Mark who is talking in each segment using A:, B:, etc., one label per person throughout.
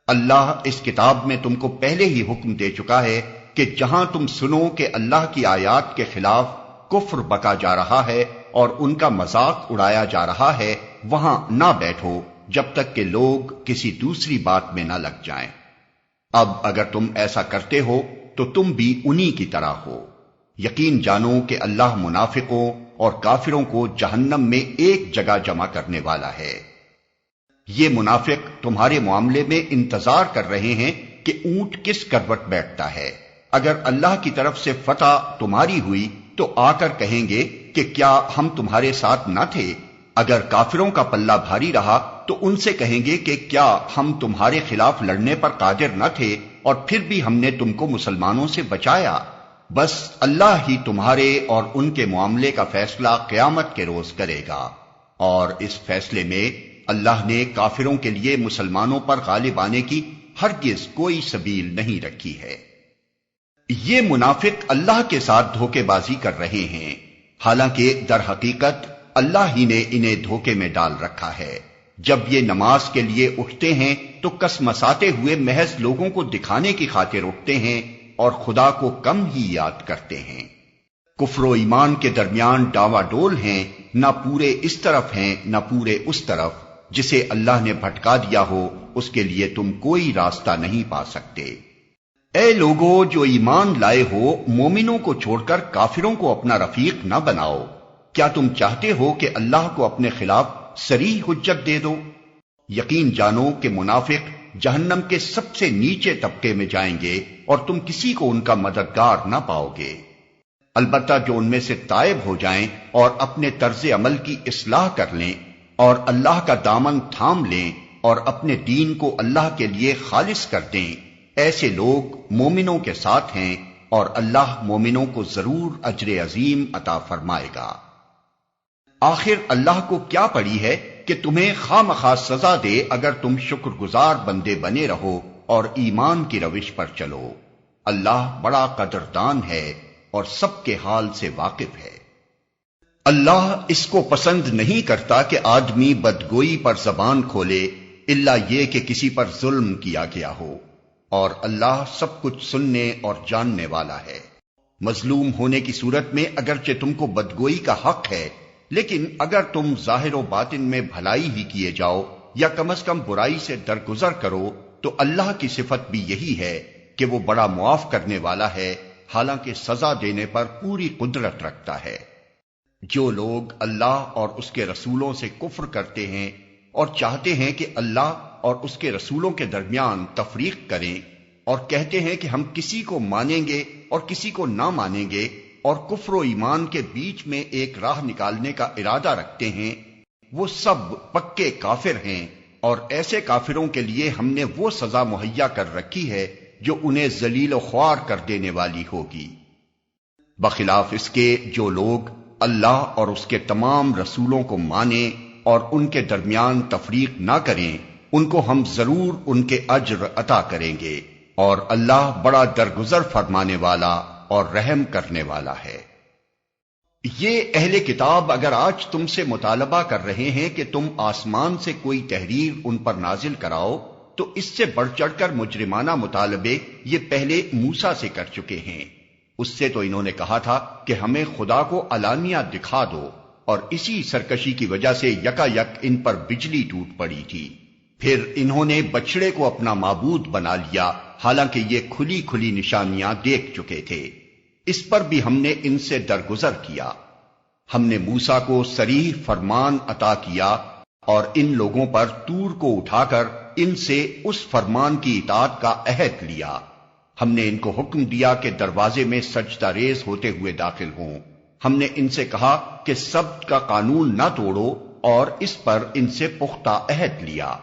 A: اللہ اس کتاب میں تم کو پہلے ہی حکم دے چکا ہے کہ جہاں تم سنو کہ اللہ کی آیات کے خلاف کفر بکا جا رہا ہے اور ان کا مذاق اڑایا جا رہا ہے، وہاں نہ بیٹھو جب تک کہ لوگ کسی دوسری بات میں نہ لگ جائیں۔ اب اگر تم ایسا کرتے ہو تو تم بھی انہی کی طرح ہو۔ یقین جانو کہ اللہ منافقوں اور کافروں کو جہنم میں ایک جگہ جمع کرنے والا ہے۔ یہ منافق تمہارے معاملے میں انتظار کر رہے ہیں کہ اونٹ کس کروٹ بیٹھتا ہے۔ اگر اللہ کی طرف سے فتح تمہاری ہوئی تو آ کر کہیں گے کہ کیا ہم تمہارے ساتھ نہ تھے؟ اگر کافروں کا پلہ بھاری رہا تو ان سے کہیں گے کہ کیا ہم تمہارے خلاف لڑنے پر قادر نہ تھے اور پھر بھی ہم نے تم کو مسلمانوں سے بچایا؟ بس اللہ ہی تمہارے اور ان کے معاملے کا فیصلہ قیامت کے روز کرے گا، اور اس فیصلے میں اللہ نے کافروں کے لیے مسلمانوں پر غالب آنے کی ہرگز کوئی سبیل نہیں رکھی ہے۔ یہ منافق اللہ کے ساتھ دھوکے بازی کر رہے ہیں، حالانکہ در حقیقت اللہ ہی نے انہیں دھوکے میں ڈال رکھا ہے۔ جب یہ نماز کے لیے اٹھتے ہیں تو کسمساتے ہوئے محض لوگوں کو دکھانے کی خاطر اٹھتے ہیں اور خدا کو کم ہی یاد کرتے ہیں۔ کفر و ایمان کے درمیان ڈاوا ڈول ہیں، نہ پورے اس طرف ہیں نہ پورے اس طرف۔ جسے اللہ نے بھٹکا دیا ہو اس کے لیے تم کوئی راستہ نہیں پا سکتے۔ اے لوگو جو ایمان لائے ہو، مومنوں کو چھوڑ کر کافروں کو اپنا رفیق نہ بناؤ۔ کیا تم چاہتے ہو کہ اللہ کو اپنے خلاف صریح حجت دے دو؟ یقین جانو کہ منافق جہنم کے سب سے نیچے طبقے میں جائیں گے اور تم کسی کو ان کا مددگار نہ پاؤ گے۔ البتہ جو ان میں سے تائب ہو جائیں اور اپنے طرز عمل کی اصلاح کر لیں اور اللہ کا دامن تھام لیں اور اپنے دین کو اللہ کے لیے خالص کر دیں، ایسے لوگ مومنوں کے ساتھ ہیں اور اللہ مومنوں کو ضرور اجر عظیم عطا فرمائے گا۔ آخر اللہ کو کیا پڑی ہے کہ تمہیں خواہ مخواہ سزا دے اگر تم شکر گزار بندے بنے رہو اور ایمان کی روش پر چلو۔ اللہ بڑا قدردان ہے اور سب کے حال سے واقف ہے۔ اللہ اس کو پسند نہیں کرتا کہ آدمی بدگوئی پر زبان کھولے الا یہ کہ کسی پر ظلم کیا گیا ہو، اور اللہ سب کچھ سننے اور جاننے والا ہے۔ مظلوم ہونے کی صورت میں اگرچہ تم کو بدگوئی کا حق ہے، لیکن اگر تم ظاہر و باطن میں بھلائی ہی کیے جاؤ یا کم از کم برائی سے درگزر کرو تو اللہ کی صفت بھی یہی ہے کہ وہ بڑا معاف کرنے والا ہے، حالانکہ سزا دینے پر پوری قدرت رکھتا ہے۔ جو لوگ اللہ اور اس کے رسولوں سے کفر کرتے ہیں اور چاہتے ہیں کہ اللہ اور اس کے رسولوں کے درمیان تفریق کریں اور کہتے ہیں کہ ہم کسی کو مانیں گے اور کسی کو نہ مانیں گے اور کفر و ایمان کے بیچ میں ایک راہ نکالنے کا ارادہ رکھتے ہیں، وہ سب پکے کافر ہیں، اور ایسے کافروں کے لیے ہم نے وہ سزا مہیا کر رکھی ہے جو انہیں ذلیل و خوار کر دینے والی ہوگی۔ بخلاف اس کے جو لوگ اللہ اور اس کے تمام رسولوں کو مانیں اور ان کے درمیان تفریق نہ کریں، ان کو ہم ضرور ان کے اجر عطا کریں گے، اور اللہ بڑا درگزر فرمانے والا اور رحم کرنے والا ہے۔ یہ اہل کتاب اگر آج تم سے مطالبہ کر رہے ہیں کہ تم آسمان سے کوئی تحریر ان پر نازل کراؤ، تو اس سے بڑھ چڑھ کر مجرمانہ مطالبے یہ پہلے موسیٰ سے کر چکے ہیں۔ اس سے تو انہوں نے کہا تھا کہ ہمیں خدا کو علانیہ دکھا دو، اور اسی سرکشی کی وجہ سے یکا یک ان پر بجلی ٹوٹ پڑی تھی۔ پھر انہوں نے بچڑے کو اپنا معبود بنا لیا، حالانکہ یہ کھلی کھلی نشانیاں دیکھ چکے تھے۔ اس پر بھی ہم نے ان سے درگزر کیا۔ ہم نے موسیٰ کو صریح فرمان عطا کیا اور ان لوگوں پر طور کو اٹھا کر ان سے اس فرمان کی اطاعت کا عہد لیا۔ ہم نے ان کو حکم دیا کہ دروازے میں سجدہ ریز ہوتے ہوئے داخل ہوں۔ ہم نے ان سے کہا کہ سبت کا قانون نہ توڑو اور اس پر ان سے پختہ عہد لیا۔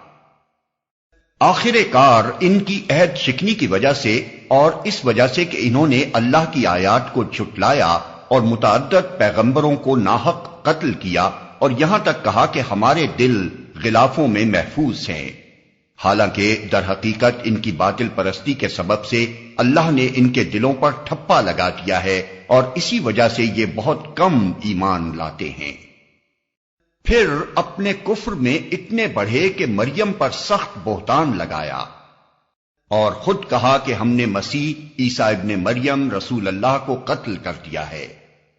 A: آخر کار ان کی عہد شکنی کی وجہ سے اور اس وجہ سے کہ انہوں نے اللہ کی آیات کو جھٹلایا اور متعدد پیغمبروں کو ناحق قتل کیا اور یہاں تک کہا کہ ہمارے دل غلافوں میں محفوظ ہیں، حالانکہ در حقیقت ان کی باطل پرستی کے سبب سے اللہ نے ان کے دلوں پر ٹھپا لگا دیا ہے اور اسی وجہ سے یہ بہت کم ایمان لاتے ہیں۔ پھر اپنے کفر میں اتنے بڑھے کہ مریم پر سخت بہتان لگایا۔ اور خود کہا کہ ہم نے مسیح عیسیٰ ابن مریم رسول اللہ کو قتل کر دیا ہے،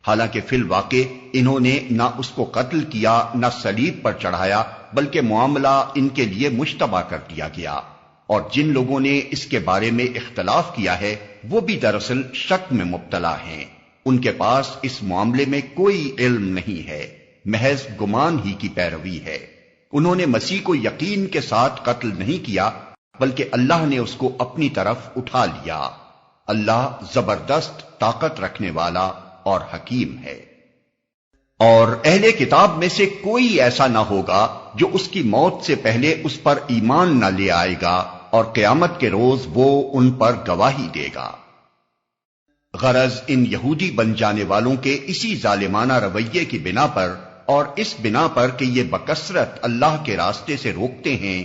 A: حالانکہ فی الواقع انہوں نے نہ اس کو قتل کیا نہ صلیب پر چڑھایا، بلکہ معاملہ ان کے لیے مشتبہ کر دیا گیا، اور جن لوگوں نے اس کے بارے میں اختلاف کیا ہے وہ بھی دراصل شک میں مبتلا ہیں، ان کے پاس اس معاملے میں کوئی علم نہیں ہے، محض گمان ہی کی پیروی ہے۔ انہوں نے مسیح کو یقین کے ساتھ قتل نہیں کیا، بلکہ اللہ نے اس کو اپنی طرف اٹھا لیا۔ اللہ زبردست طاقت رکھنے والا اور حکیم ہے۔ اور اہل کتاب میں سے کوئی ایسا نہ ہوگا جو اس کی موت سے پہلے اس پر ایمان نہ لے آئے گا، اور قیامت کے روز وہ ان پر گواہی دے گا۔ غرض ان یہودی بن جانے والوں کے اسی ظالمانہ رویے کی بنا پر، اور اس بنا پر کہ یہ بکثرت اللہ کے راستے سے روکتے ہیں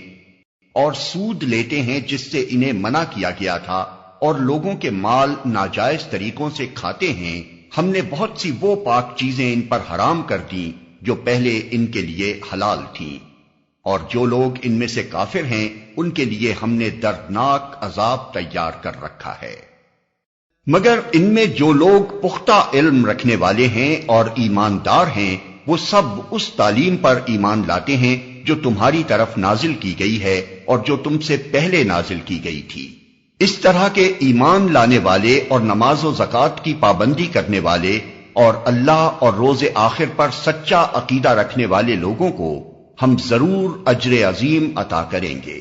A: اور سود لیتے ہیں جس سے انہیں منع کیا گیا تھا، اور لوگوں کے مال ناجائز طریقوں سے کھاتے ہیں، ہم نے بہت سی وہ پاک چیزیں ان پر حرام کر دیں جو پہلے ان کے لیے حلال تھیں، اور جو لوگ ان میں سے کافر ہیں ان کے لیے ہم نے دردناک عذاب تیار کر رکھا ہے۔ مگر ان میں جو لوگ پختہ علم رکھنے والے ہیں اور ایماندار ہیں، وہ سب اس تعلیم پر ایمان لاتے ہیں جو تمہاری طرف نازل کی گئی ہے اور جو تم سے پہلے نازل کی گئی تھی۔ اس طرح کے ایمان لانے والے اور نماز و زکوٰۃ کی پابندی کرنے والے اور اللہ اور روز آخر پر سچا عقیدہ رکھنے والے لوگوں کو ہم ضرور اجر عظیم عطا کریں گے۔